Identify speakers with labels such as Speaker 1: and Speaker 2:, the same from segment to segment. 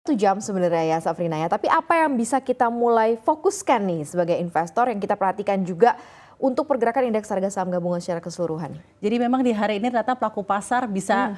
Speaker 1: 1 jam sebenarnya ya Safrina ya, tapi apa yang bisa kita mulai fokuskan nih sebagai investor yang kita perhatikan juga untuk pergerakan indeks harga saham gabungan secara keseluruhan?
Speaker 2: Jadi memang di hari ini ternyata pelaku pasar bisa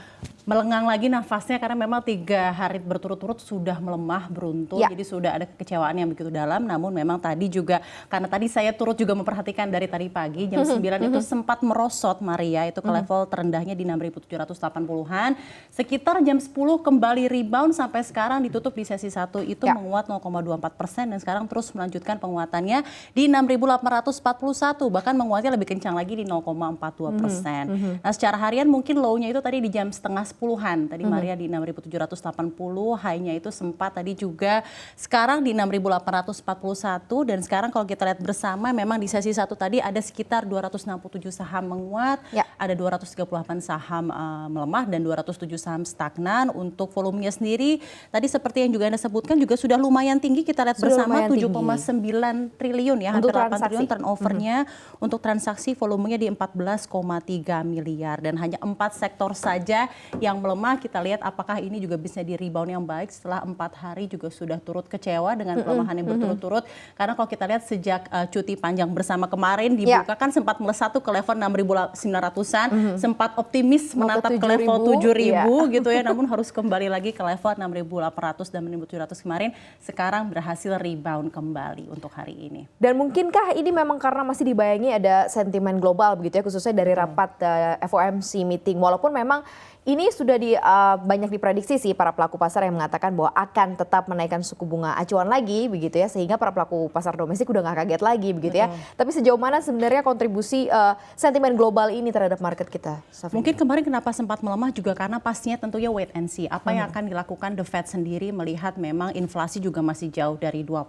Speaker 2: melengang lagi nafasnya karena memang 3 hari berturut-turut sudah melemah beruntung. Jadi sudah ada kekecewaan yang begitu dalam. Namun memang tadi juga karena tadi saya turut juga memperhatikan dari tadi pagi jam 9 itu sempat merosot Maria itu ke level terendahnya di 6.780-an. Sekitar jam 10 kembali rebound sampai sekarang ditutup di sesi 1 itu menguat 0,24% dan sekarang terus melanjutkan penguatannya di 6.841 bahkan menguatnya lebih kencang lagi di 0,42%. Nah secara harian mungkin low-nya itu tadi di jam setengah 10-an. Tadi Maria di 6.780, high-nya itu sempat tadi juga sekarang di 6.841 dan sekarang kalau kita lihat bersama memang di sesi 1 tadi ada sekitar 267 saham menguat, ada 238 saham melemah dan 207 saham stagnan. Untuk volumenya sendiri tadi seperti yang juga Anda sebutkan juga sudah lumayan tinggi, kita lihat bersama 7,9 triliun ya, hampir 8 triliun turnovernya untuk transaksi volumenya di 14,3 miliar dan hanya 4 sektor saja yang melemah. Kita lihat apakah ini juga bisa di rebound yang baik setelah 4 hari juga sudah turut kecewa dengan pelemahan yang berturut-turut. Karena kalau kita lihat sejak cuti panjang bersama kemarin dibuka kan sempat melesat tuh ke level 6.900-an, sempat optimis menatap ke level 7.000 gitu ya, namun harus kembali lagi ke level 6.800 dan 6.700 kemarin. Sekarang berhasil rebound kembali untuk hari ini.
Speaker 1: Dan mungkinkah ini memang karena masih dibayangi ada sentimen global begitu ya, khususnya dari rapat FOMC meeting, walaupun memang ini sudah banyak diprediksi sih para pelaku pasar yang mengatakan bahwa akan tetap menaikkan suku bunga acuan lagi begitu ya, sehingga para pelaku pasar domestik udah nggak kaget lagi begitu ya. Tapi sejauh mana sebenarnya kontribusi sentimen global ini terhadap market kita, Safrina?
Speaker 2: Mungkin kemarin kenapa sempat melemah juga karena pastinya tentunya wait and see. Apa yang akan dilakukan The Fed sendiri melihat memang inflasi juga masih jauh dari 2%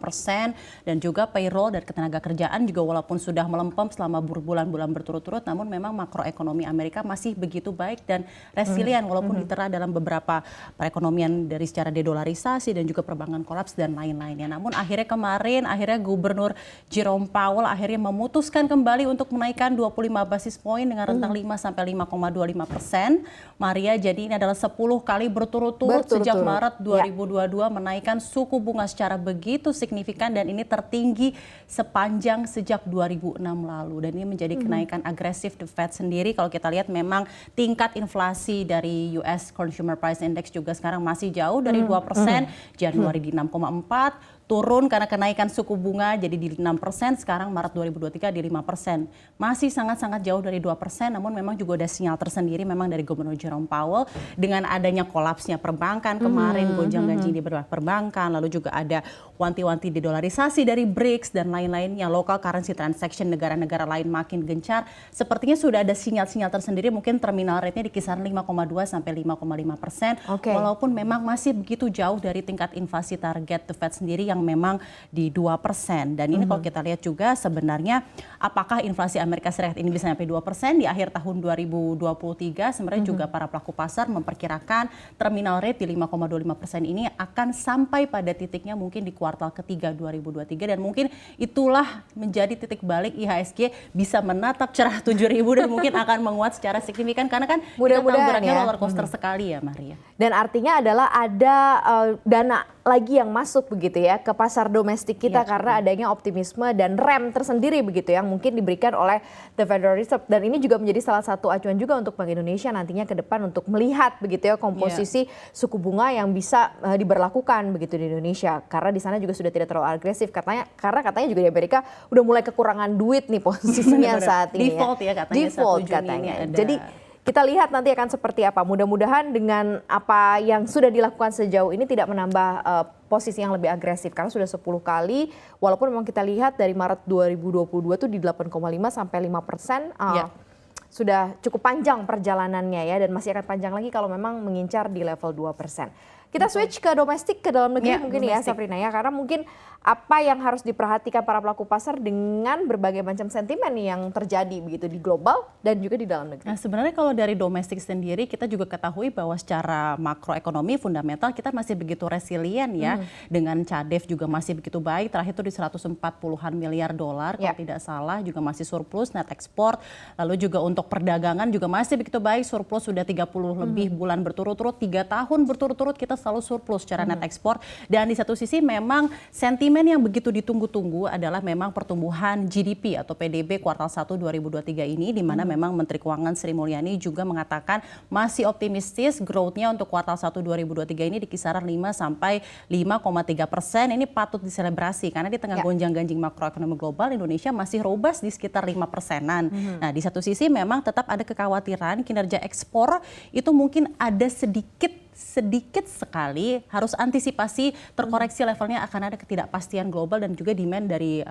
Speaker 2: dan juga payroll dan ketenaga kerjaan juga walaupun sudah melempem selama berbulan-bulan berturut-turut, namun memang makroekonomi Amerika masih begitu baik dan resilient walaupun diterah dalam beberapa perekonomian dari secara dedolarisasi dan juga perbankan kolaps dan lain-lainnya. Namun akhirnya kemarin Gubernur Jerome Powell akhirnya memutuskan kembali untuk menaikkan 25 basis poin dengan rentang 5 sampai 5,25%. Maria, jadi ini adalah 10 kali berturut-turut sejak Maret 2022 menaikkan suku bunga secara begitu signifikan dan ini tertinggi sepanjang sejak 2006 lalu. Dan ini menjadi kenaikan agresif The Fed sendiri. Kalau kita lihat memang tingkat inflasi dari US Consumer Price Index juga sekarang masih jauh dari 2%, Januari di 6,4%, turun karena kenaikan suku bunga jadi di 6%, sekarang Maret 2023 di 5%. Masih sangat-sangat jauh dari 2%, namun memang juga ada sinyal tersendiri memang dari Gubernur Jerome Powell dengan adanya kolapsnya perbankan kemarin, gonjang-ganjing di perbankan, lalu juga ada wanti-wanti dedolarisasi dari BRICS dan lain-lain yang local currency transaction negara-negara lain makin gencar. Sepertinya sudah ada sinyal-sinyal tersendiri, mungkin terminal rate-nya di kisaran 5,2 sampai 5,5%, walaupun memang masih begitu jauh dari tingkat inflasi target The Fed sendiri yang memang di 2%. Dan ini kalau kita lihat juga sebenarnya apakah inflasi Amerika Serikat ini bisa sampai 2% di akhir tahun 2023, sebenarnya juga para pelaku pasar memperkirakan terminal rate di 5,25% ini akan sampai pada titiknya mungkin di kuartal ketiga 2023 dan mungkin itulah menjadi titik balik IHSG bisa menatap cerah 7.000 dan mungkin akan menguat secara signifikan karena kan
Speaker 1: mudah-mudahan
Speaker 2: ya roller coaster sekali ya Maria.
Speaker 1: Dan artinya adalah ada dana lagi yang masuk begitu ya ke pasar domestik kita karena adanya optimisme dan rem tersendiri begitu yang mungkin diberikan oleh The Federal Reserve, dan ini juga menjadi salah satu acuan juga untuk Bank Indonesia nantinya ke depan untuk melihat begitu ya komposisi suku bunga yang bisa diberlakukan begitu di Indonesia karena di sana juga sudah tidak terlalu agresif karena katanya juga di Amerika udah mulai kekurangan duit nih posisinya saat ini.
Speaker 2: Default ya katanya.
Speaker 1: Default katanya. Jadi kita lihat nanti akan seperti apa. Mudah-mudahan dengan apa yang sudah dilakukan sejauh ini tidak menambah posisi yang lebih agresif karena sudah 10 kali walaupun memang kita lihat dari Maret 2022 tuh di 8,5 sampai 5%. Sudah cukup panjang perjalanannya ya dan masih akan panjang lagi kalau memang mengincar di level 2%. Kita switch ke domestik, ke dalam negeri mungkin ya Safrina ya, karena mungkin apa yang harus diperhatikan para pelaku pasar dengan berbagai macam sentimen yang terjadi begitu di global dan juga di dalam negeri.
Speaker 2: Nah, sebenarnya kalau dari domestik sendiri kita juga ketahui bahwa secara makroekonomi fundamental kita masih begitu resilient ya, dengan CADEV juga masih begitu baik, terakhir itu di 140-an miliar dolar kalau tidak salah, juga masih surplus net export, lalu juga untuk perdagangan juga masih begitu baik, surplus sudah 30 lebih bulan berturut-turut, 3 tahun berturut-turut kita selalu surplus secara net ekspor. Dan di satu sisi memang sentimen yang begitu ditunggu-tunggu adalah memang pertumbuhan GDP atau PDB kuartal 1 2023 ini, di mana memang Menteri Keuangan Sri Mulyani juga mengatakan masih optimistis growth-nya untuk kuartal 1 2023 ini di kisaran 5 sampai 5,3%. Ini patut diselebrasi karena di tengah gonjang-ganjing makroekonomi global, Indonesia masih robust di sekitar 5%-an. Nah, di satu sisi memang tetap ada kekhawatiran kinerja ekspor itu mungkin ada sedikit sekali harus antisipasi terkoreksi levelnya, akan ada ketidakpastian global dan juga demand dari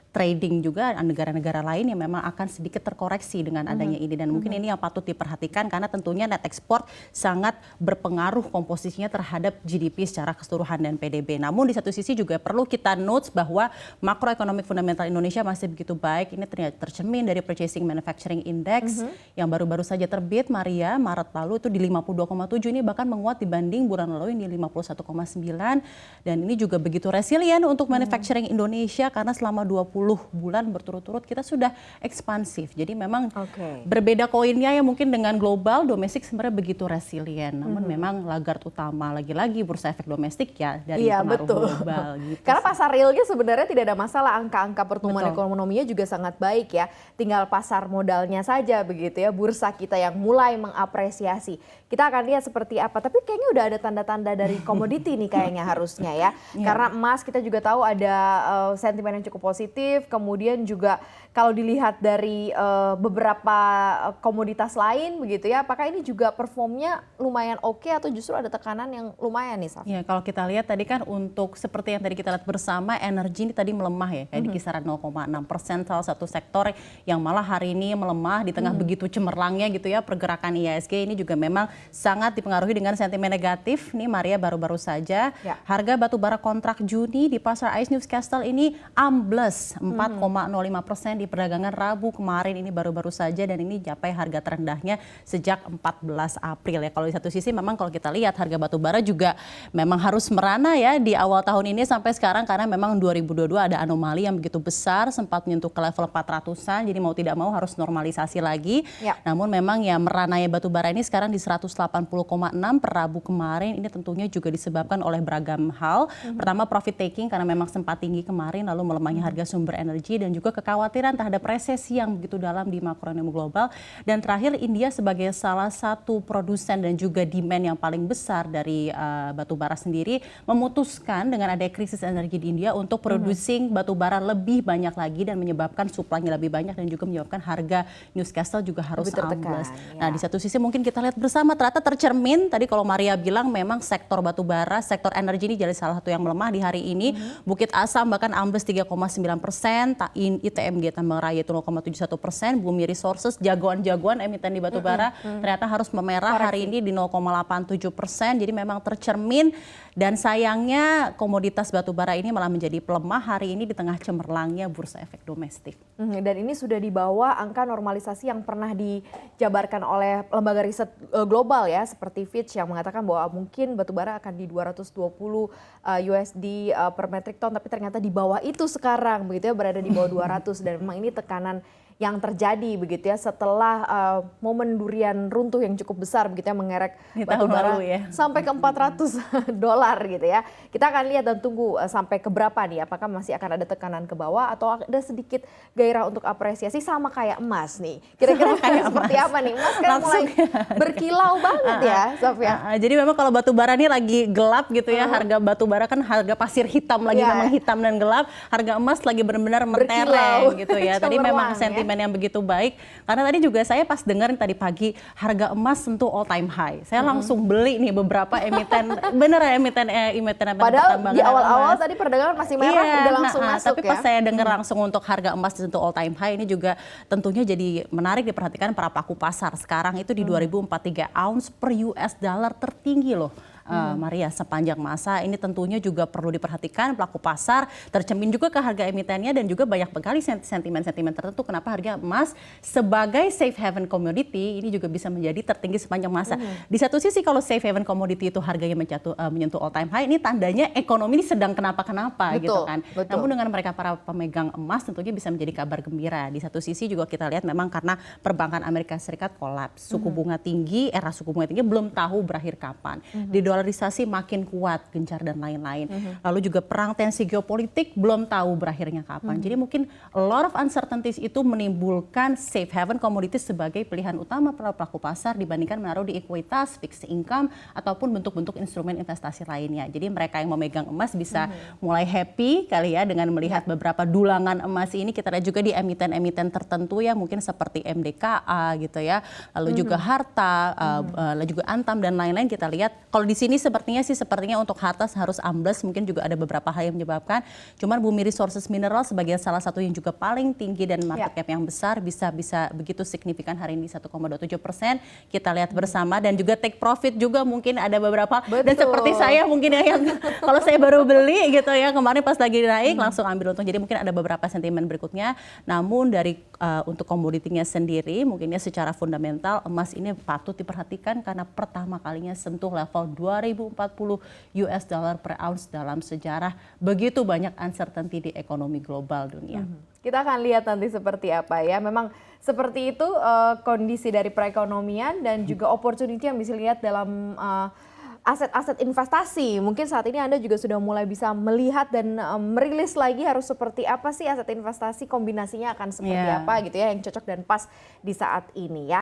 Speaker 2: trading juga negara-negara lain yang memang akan sedikit terkoreksi dengan adanya ini, dan mungkin ini yang patut diperhatikan karena tentunya net export sangat berpengaruh komposisinya terhadap GDP secara keseluruhan dan PDB. Namun di satu sisi juga perlu kita notes bahwa makroekonomik fundamental Indonesia masih begitu baik. Ini ternyata tercermin dari Purchasing Manufacturing Index yang baru-baru saja terbit Maria Maret lalu itu di 52,7, ini bahkan menguat dibanding bulan lalu ini 51,9, dan ini juga begitu resilient untuk manufacturing Indonesia karena selama 20 bulan berturut-turut kita sudah ekspansif. Jadi memang berbeda koinnya ya mungkin dengan global, domestik sebenarnya begitu resilient. Namun memang lagarde utama lagi-lagi bursa efek domestik ya dari pengaruh global gitu.
Speaker 1: Karena pasar realnya sebenarnya tidak ada masalah, angka-angka pertumbuhan ekonominya juga sangat baik ya. Tinggal pasar modalnya saja begitu ya, bursa kita yang mulai mengapresiasi. Kita akan lihat seperti apa, tapi kayaknya udah ada tanda-tanda dari komoditi nih kayaknya harusnya ya. Karena emas kita juga tahu ada sentimen yang cukup positif, kemudian juga kalau dilihat dari beberapa komoditas lain begitu ya, apakah ini juga performnya lumayan oke atau justru ada tekanan yang lumayan nih, Saf?
Speaker 2: Ya, kalau kita lihat tadi kan untuk seperti yang tadi kita lihat bersama, energi ini tadi melemah ya, kayak di kisaran 0,6%, salah satu sektor yang malah hari ini melemah di tengah begitu cemerlangnya gitu ya pergerakan IHSG. Ini juga memang sangat dipengaruhi dengan sentimen negatif. Nih Maria, baru-baru saja harga batubara kontrak Juni di pasar ICE Newcastle ini ambles 4,05% di perdagangan Rabu kemarin, ini baru-baru saja, dan ini capai harga terendahnya sejak 14 April ya. Kalau di satu sisi memang kalau kita lihat harga batubara juga memang harus merana ya di awal tahun ini sampai sekarang, karena memang 2022 ada anomali yang begitu besar, sempat menyentuh ke level 400-an, jadi mau tidak mau harus normalisasi lagi. Namun memang ya merananya batubara ini sekarang di 180,6 per Rabu kemarin. Ini tentunya juga disebabkan oleh beragam hal. Pertama, profit taking karena memang sempat tinggi kemarin, lalu melemahnya harga sumber energi, dan juga kekhawatiran terhadap resesi yang begitu dalam di makroekonomi global. Dan terakhir, India sebagai salah satu produsen dan juga demand yang paling besar dari batubara sendiri memutuskan dengan ada krisis energi di India untuk producing batubara lebih banyak lagi dan menyebabkan suplainya lebih banyak, dan juga menyebabkan harga Newcastle juga harus ambles. Nah, di satu sisi mungkin kita lihat bersama ternyata tercermin tadi kalau Maria bilang memang sektor batubara, sektor energi ini jadi salah satu yang melemah di hari ini. Bukit Asam bahkan ambles 3,9%, ITMG Tambang Raya itu 0,71%, Bumi Resources jagoan-jagoan emiten di batubara ternyata harus memerah hari ini di 0,87%. Jadi memang tercermin, dan sayangnya komoditas batubara ini malah menjadi pelemah hari ini di tengah cemerlangnya bursa efek domestik.
Speaker 1: Dan ini sudah di bawah angka normalisasi yang pernah dijabarkan oleh lembaga riset global ya, seperti Fitch yang mengatakan bahwa mungkin batubara akan di 220 USD per metric ton, tapi ternyata di bawah itu sekarang begitu ya, berada di bawah 200, dan memang ini tekanan yang terjadi begitu ya setelah momen durian runtuh yang cukup besar begitu ya, mengerek batubara sampai ke $400 gitu ya. Kita akan lihat dan tunggu sampai ke berapa nih, apakah masih akan ada tekanan ke bawah atau ada sedikit gairah untuk apresiasi, sama kayak emas nih. Kira-kira kayak seperti apa nih? Emas kan mulai berkilau banget ya, Sofia.
Speaker 2: Jadi memang kalau batubara ini lagi gelap gitu ya, harga batubara kan harga pasir hitam lagi memang hitam dan gelap, harga emas lagi benar-benar mentereng gitu ya. Tadi memang sentimen yang begitu baik, karena tadi juga saya pas dengar tadi pagi harga emas sentuh all time high, saya langsung beli nih beberapa emiten, bener ya emiten
Speaker 1: padahal di awal-awal tadi perdagangan masih merah, udah langsung masuk
Speaker 2: tapi pas saya dengar langsung untuk harga emas sentuh all time high, ini juga tentunya jadi menarik diperhatikan para pelaku pasar. Sekarang itu di 2043 ounce per US dollar tertinggi loh. Maria, sepanjang masa ini tentunya juga perlu diperhatikan pelaku pasar, tercermin juga ke harga emitennya, dan juga banyak sekali sentimen-sentimen tertentu kenapa harga emas sebagai safe haven commodity ini juga bisa menjadi tertinggi sepanjang masa. Di satu sisi kalau safe haven commodity itu harganya menyentuh all time high, ini tandanya ekonomi ini sedang kenapa-kenapa gitu kan. Namun dengan mereka para pemegang emas tentunya bisa menjadi kabar gembira. Di satu sisi juga kita lihat memang karena perbankan Amerika Serikat kolaps, suku bunga tinggi, era suku bunga tinggi belum tahu berakhir kapan. Di dolarisasi makin kuat, gencar dan lain-lain. Lalu juga perang tensi geopolitik belum tahu berakhirnya kapan. Jadi mungkin a lot of uncertainties itu menimbulkan safe haven commodities sebagai pilihan utama para pelaku pasar dibandingkan menaruh di ekuitas, fixed income, ataupun bentuk-bentuk instrumen investasi lainnya. Jadi mereka yang memegang emas bisa mulai happy kali ya dengan melihat beberapa dulangan emas ini. Kita lihat juga di emiten-emiten tertentu ya, mungkin seperti MDKA gitu ya, lalu juga Harta, lalu juga Antam dan lain-lain. Kita lihat kalau di sini sepertinya untuk Harta harus ambles, mungkin juga ada beberapa hal yang menyebabkan. Cuman Bumi Resources Mineral sebagai salah satu yang juga paling tinggi dan market cap yang besar bisa begitu signifikan hari ini 1,27%. Kita lihat bersama dan juga take profit juga mungkin ada beberapa. Dan seperti saya mungkin yang kalau saya baru beli gitu ya kemarin pas lagi naik langsung ambil untung. Jadi mungkin ada beberapa sentimen berikutnya. Namun dari untuk komoditinya sendiri mungkinnya secara fundamental emas ini patut diperhatikan karena pertama kalinya sentuh level 2040 US dollar per ounce dalam sejarah. Begitu banyak uncertainty di ekonomi global dunia.
Speaker 1: Kita akan lihat nanti seperti apa ya. Memang seperti itu kondisi dari perekonomian dan juga opportunity yang bisa lihat dalam aset-aset investasi. Mungkin saat ini Anda juga sudah mulai bisa melihat dan merilis lagi harus seperti apa sih aset investasi, kombinasinya akan seperti apa gitu ya yang cocok dan pas di saat ini ya.